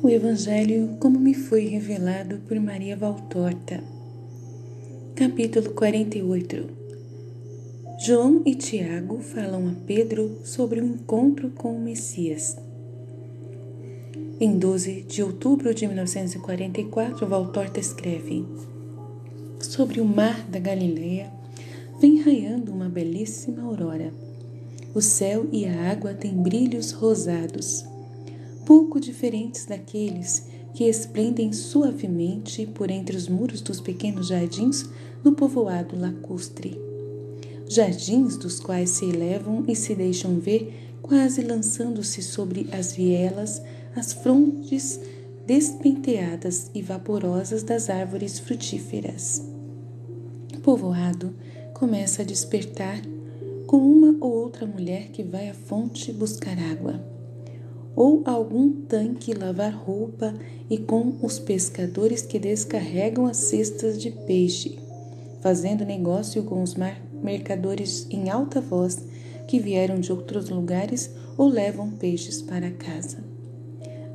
O Evangelho como me foi revelado por Maria Valtorta. Capítulo 48. João e Tiago falam a Pedro sobre o encontro com o Messias. Em 12 de outubro de 1944, Valtorta escreve: sobre o mar da Galileia vem raiando uma belíssima aurora. O céu e a água têm brilhos rosados, pouco diferentes daqueles que esplendem suavemente por entre os muros dos pequenos jardins do povoado lacustre. Jardins dos quais se elevam e se deixam ver, quase lançando-se sobre as vielas, as frondes despenteadas e vaporosas das árvores frutíferas. O povoado começa a despertar com uma ou outra mulher que vai à fonte buscar água, ou a algum tanque lavar roupa, e com os pescadores que descarregam as cestas de peixe, fazendo negócio com os mercadores em alta voz que vieram de outros lugares ou levam peixes para casa.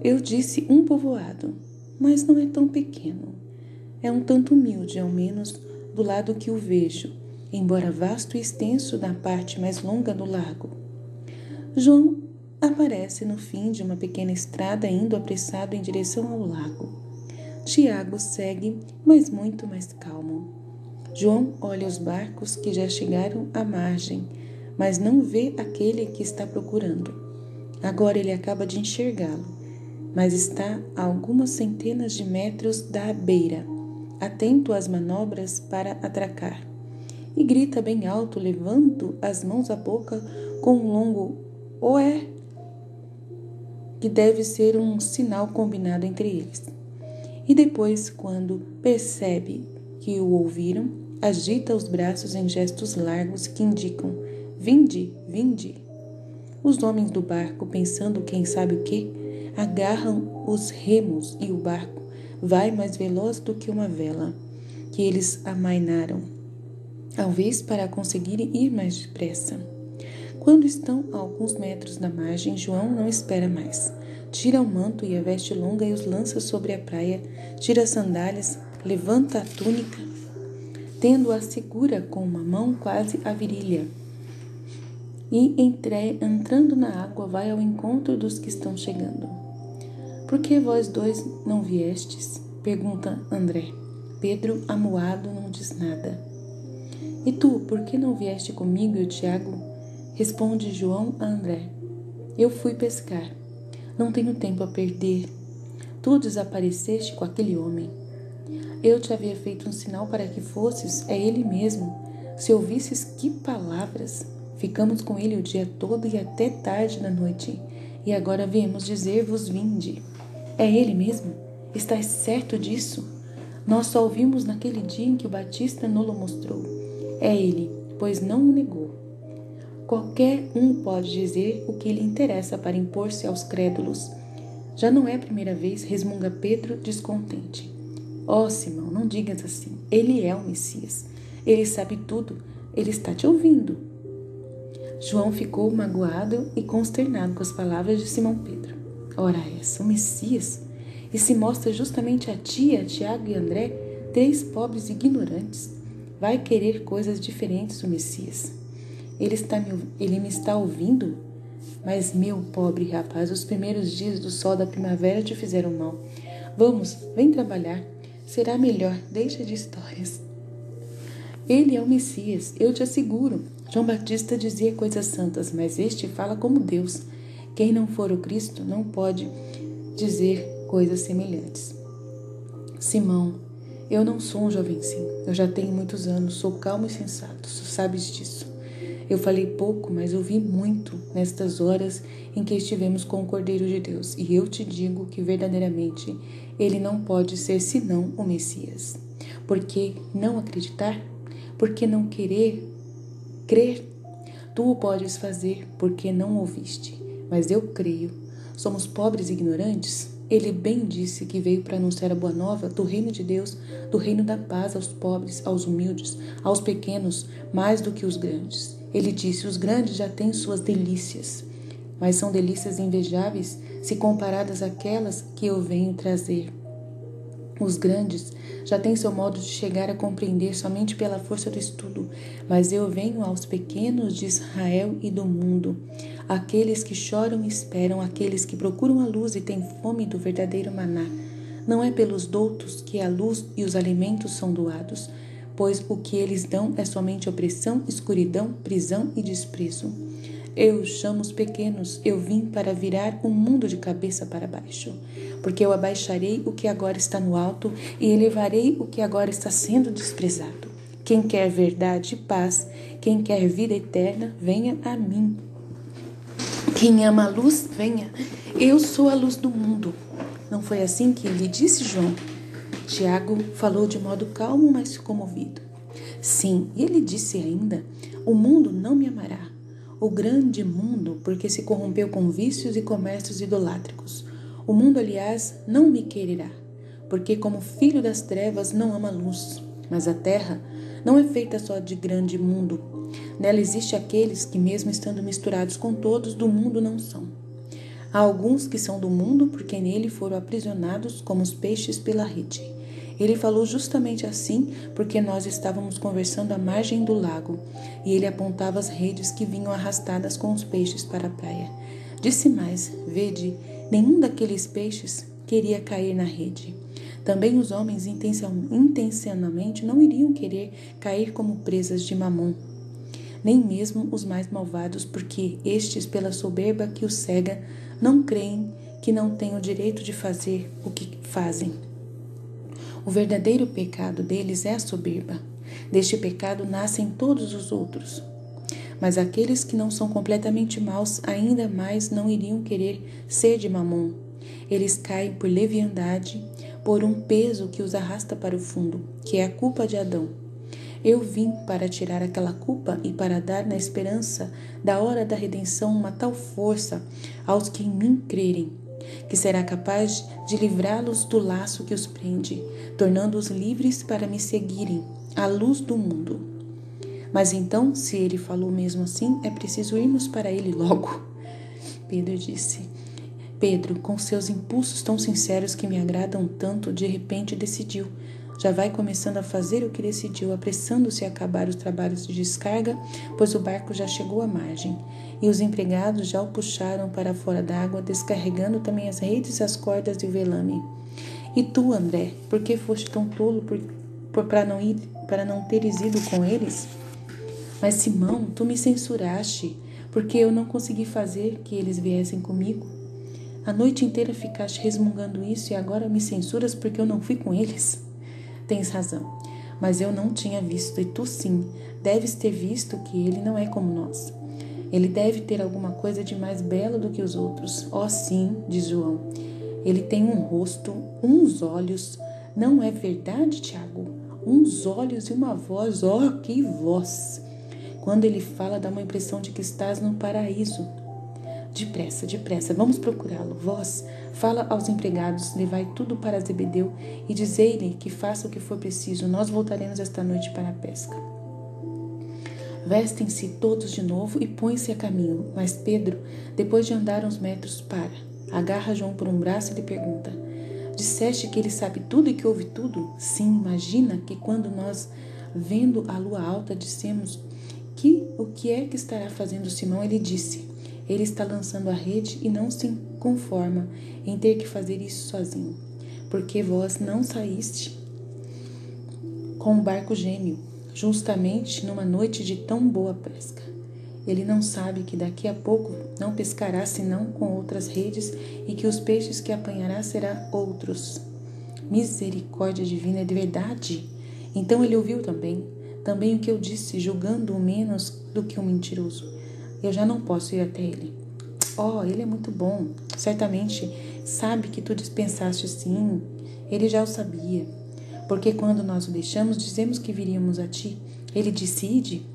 Eu disse um povoado, mas não é tão pequeno. É um tanto humilde, ao menos do lado que o vejo, embora vasto e extenso na parte mais longa do lago. João aparece no fim de uma pequena estrada, indo apressado em direção ao lago. Tiago segue, mas muito mais calmo. João olha os barcos que já chegaram à margem, mas não vê aquele que está procurando. Agora ele acaba de enxergá-lo, mas está a algumas centenas de metros da beira, atento às manobras para atracar, e grita bem alto, levando as mãos à boca com um longo "oé", que deve ser um sinal combinado entre eles. E depois, quando percebe que o ouviram, agita os braços em gestos largos que indicam: vinde, vinde. Os homens do barco, pensando quem sabe o que, agarram os remos e o barco vai mais veloz do que uma vela, que eles amainaram, talvez para conseguirem ir mais depressa. Quando estão a alguns metros da margem, João não espera mais. Tira o manto e a veste longa e os lança sobre a praia, tira as sandálias, levanta a túnica, tendo-a segura com uma mão quase à virilha, e entrando na água vai ao encontro dos que estão chegando. Por que vós dois não viestes? Pergunta André. Pedro, amuado, não diz nada. E tu, por que não vieste comigo? E o Tiago? Responde João a André: eu fui pescar. Não tenho tempo a perder. Tu desapareceste com aquele homem. Eu te havia feito um sinal para que fosses, é ele mesmo. Se ouvisses que palavras! Ficamos com ele o dia todo e até tarde da noite. E agora viemos dizer-vos: vinde. É ele mesmo? Estás certo disso? Nós só o vimos naquele dia em que o Batista nos mostrou. É ele, pois não o negou. Qualquer um pode dizer o que lhe interessa para impor-se aos crédulos. Já não é a primeira vez, resmunga Pedro, descontente. Simão, não digas assim. Ele é o Messias. Ele sabe tudo. Ele está te ouvindo. João ficou magoado e consternado com as palavras de Simão Pedro. Ora essa, o Messias? E se mostra justamente a ti, a Tiago e André, 3 pobres ignorantes. Vai querer coisas diferentes do Messias. Ele me está ouvindo? Mas, meu pobre rapaz, os primeiros dias do sol da primavera te fizeram mal. Vamos, vem trabalhar. Será melhor, deixa de histórias. Ele é o Messias, eu te asseguro. João Batista dizia coisas santas, mas este fala como Deus. Quem não for o Cristo não pode dizer coisas semelhantes. Simão, eu não sou um jovencinho. Eu já tenho muitos anos, sou calmo e sensato, tu sabes disso. Eu falei pouco, mas ouvi muito nestas horas em que estivemos com o Cordeiro de Deus. E eu te digo que verdadeiramente ele não pode ser senão o Messias. Por que não acreditar? Por que não querer crer? Tu o podes fazer porque não ouviste. Mas eu creio. Somos pobres e ignorantes? Ele bem disse que veio para anunciar a boa nova do reino de Deus, do reino da paz aos pobres, aos humildes, aos pequenos, mais do que os grandes. Ele disse: os grandes já têm suas delícias. mas são delícias invejáveis se comparadas àquelas que eu venho trazer. Os grandes já têm seu modo de chegar a compreender somente pela força do estudo, mas eu venho aos pequenos de Israel e do mundo, aqueles que choram e esperam, aqueles que procuram a luz e têm fome do verdadeiro maná. Não é pelos doutos que a luz e os alimentos são doados, pois o que eles dão é somente opressão, escuridão, prisão e desprezo. Eu chamo os pequenos, eu vim para virar o mundo de cabeça para baixo, porque eu abaixarei o que agora está no alto e elevarei o que agora está sendo desprezado. Quem quer verdade e paz, quem quer vida eterna, venha a mim. Quem ama a luz, venha. Eu sou a luz do mundo. Não foi assim que lhe disse João? Tiago falou de modo calmo, mas comovido. Sim, e ele disse ainda: o mundo não me amará. O grande mundo, porque se corrompeu com vícios e comércios idolátricos. O mundo, aliás, não me quererá, porque como filho das trevas não ama a luz. Mas a terra não é feita só de grande mundo. Nela existe aqueles que, mesmo estando misturados com todos, do mundo não são. Há alguns que são do mundo, porque nele foram aprisionados como os peixes pela rede. Ele falou justamente assim, porque nós estávamos conversando à margem do lago, e ele apontava as redes que vinham arrastadas com os peixes para a praia. Disse mais: vede, nenhum daqueles peixes queria cair na rede. Também os homens intencionalmente não iriam querer cair como presas de Mamon, nem mesmo os mais malvados, porque estes, pela soberba que os cega, não creem que não têm o direito de fazer o que fazem. O verdadeiro pecado deles é a soberba. Deste pecado nascem todos os outros. Mas aqueles que não são completamente maus, ainda mais não iriam querer ser de Mamon. Eles caem por leviandade, por um peso que os arrasta para o fundo, que é a culpa de Adão. Eu vim para tirar aquela culpa e para dar, na esperança da hora da redenção, uma tal força aos que em mim crerem, que será capaz de livrá-los do laço que os prende, tornando-os livres para me seguirem, à luz do mundo. Mas então, se ele falou mesmo assim, é preciso irmos para ele logo. Pedro disse. Pedro, com seus impulsos tão sinceros que me agradam tanto, de repente decidiu. Já vai começando a fazer o que decidiu, apressando-se a acabar os trabalhos de descarga, pois o barco já chegou à margem, e os empregados já o puxaram para fora d'água, descarregando também as redes, as cordas e o velame. E tu, André, por que foste tão tolo para não teres ido com eles? Mas, Simão, tu me censuraste, porque eu não consegui fazer que eles viessem comigo. A noite inteira ficaste resmungando isso e agora me censuras porque eu não fui com eles? Tens razão, mas eu não tinha visto, e tu sim, deves ter visto que ele não é como nós. Ele deve ter alguma coisa de mais belo do que os outros. Oh, sim, diz João. Ele tem um rosto, uns olhos. Não é verdade, Tiago? Uns olhos e uma voz. Oh, que voz! Quando ele fala, dá uma impressão de que estás no paraíso. Depressa, depressa, vamos procurá-lo. Vós, fala aos empregados, levai tudo para Zebedeu e dizei-lhe que faça o que for preciso. Nós voltaremos esta noite para a pesca. Vestem-se todos de novo e põem-se a caminho. Mas Pedro, depois de andar uns metros, agarra João por um braço e lhe pergunta: disseste que ele sabe tudo e que ouve tudo? Sim, imagina que quando nós, vendo a lua alta, dissemos o que é que estará fazendo Simão, ele disse: ele está lançando a rede e não se conforma em ter que fazer isso sozinho, porque vós não saíste com um barco gêmeo, justamente numa noite de tão boa pesca. Ele não sabe que daqui a pouco não pescará senão com outras redes e que os peixes que apanhará serão outros. Misericórdia divina, é de verdade? Então ele ouviu também o que eu disse, julgando-o menos do que um mentiroso. Eu já não posso ir até ele. Oh, ele é muito bom. Certamente sabe que tu dispensaste sim. Ele já o sabia. Porque quando nós o deixamos, dizemos que viríamos a ti. Ele disse: ide,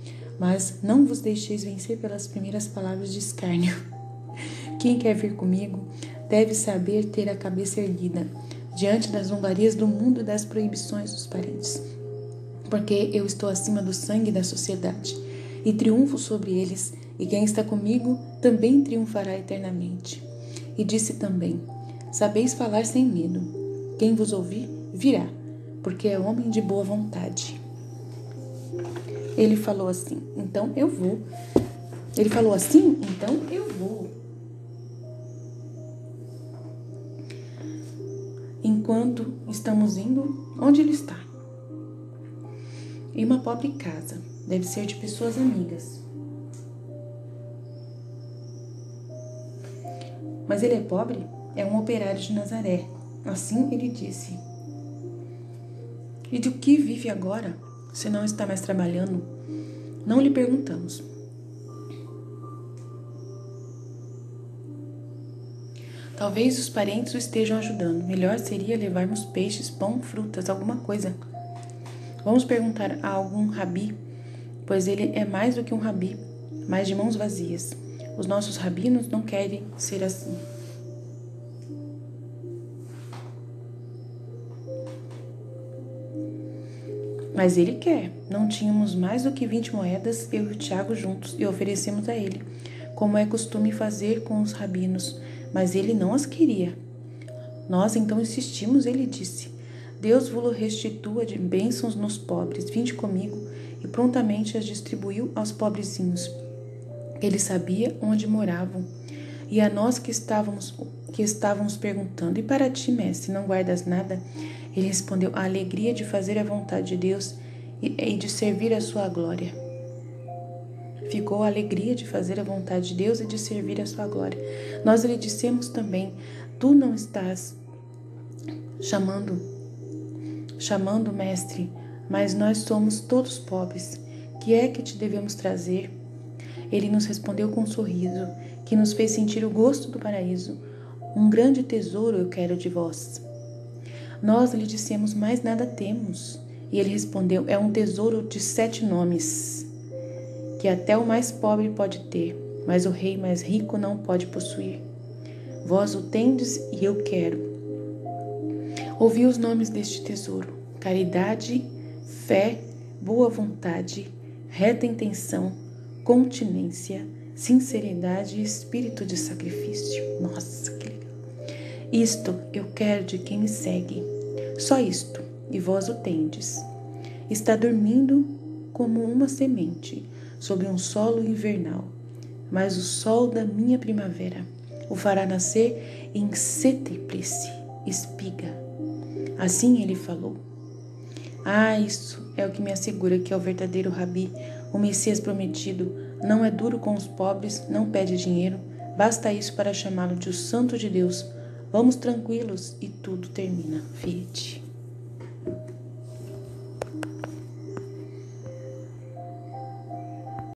mas não vos deixeis vencer pelas primeiras palavras de escárnio. Quem quer vir comigo deve saber ter a cabeça erguida diante das zombarias do mundo e das proibições dos parentes. Porque eu estou acima do sangue da sociedade e triunfo sobre eles e quem está comigo também triunfará eternamente. E disse também: sabeis falar sem medo. Quem vos ouvir, virá, porque é homem de boa vontade. Ele falou assim, então eu vou. Ele falou assim, então eu vou. Enquanto estamos indo, onde ele está? Em uma pobre casa. Deve ser de pessoas amigas. Mas ele é pobre? É um operário de Nazaré. Assim ele disse. E de que vive agora, se não está mais trabalhando? Não lhe perguntamos. Talvez os parentes o estejam ajudando. Melhor seria levarmos peixes, pão, frutas, alguma coisa. Vamos perguntar a algum rabi, pois ele é mais do que um rabi, mas de mãos vazias. Os nossos rabinos não querem ser assim. Mas ele quer. Não tínhamos mais do que 20 moedas, eu e o Tiago juntos, e oferecemos a ele, como é costume fazer com os rabinos. Mas ele não as queria. Nós então insistimos, ele disse: Deus vos restitua de bênçãos nos pobres, vinde comigo, e prontamente as distribuiu aos pobrezinhos. Ele sabia onde moravam. E a nós que estávamos perguntando: e para ti, mestre, não guardas nada? Ele respondeu: a alegria de fazer a vontade de Deus e de servir a sua glória. Ficou a alegria de fazer a vontade de Deus e de servir a sua glória. Nós lhe dissemos também: tu não estás chamando, mestre, mas nós somos todos pobres. Que é que te devemos trazer? Ele nos respondeu com um sorriso, que nos fez sentir o gosto do paraíso. Um grande tesouro eu quero de vós. Nós lhe dissemos: mais nada temos. E ele respondeu: é um tesouro de 7 nomes, que até o mais pobre pode ter, mas o rei mais rico não pode possuir. Vós o tendes e eu quero. Ouvi os nomes deste tesouro: caridade, fé, boa vontade, reta intenção, continência, sinceridade e espírito de sacrifício. Nossa, que legal. Isto eu quero de quem me segue. Só isto, e vós o tendes. Está dormindo como uma semente sobre um solo invernal, mas o sol da minha primavera o fará nascer em cêntriplice espiga. Assim ele falou. Isso é o que me assegura que é o verdadeiro Rabi, o Messias prometido. Não é duro com os pobres, não pede dinheiro, basta isso para chamá-lo de o Santo de Deus. Vamos tranquilos e tudo termina. Fiat.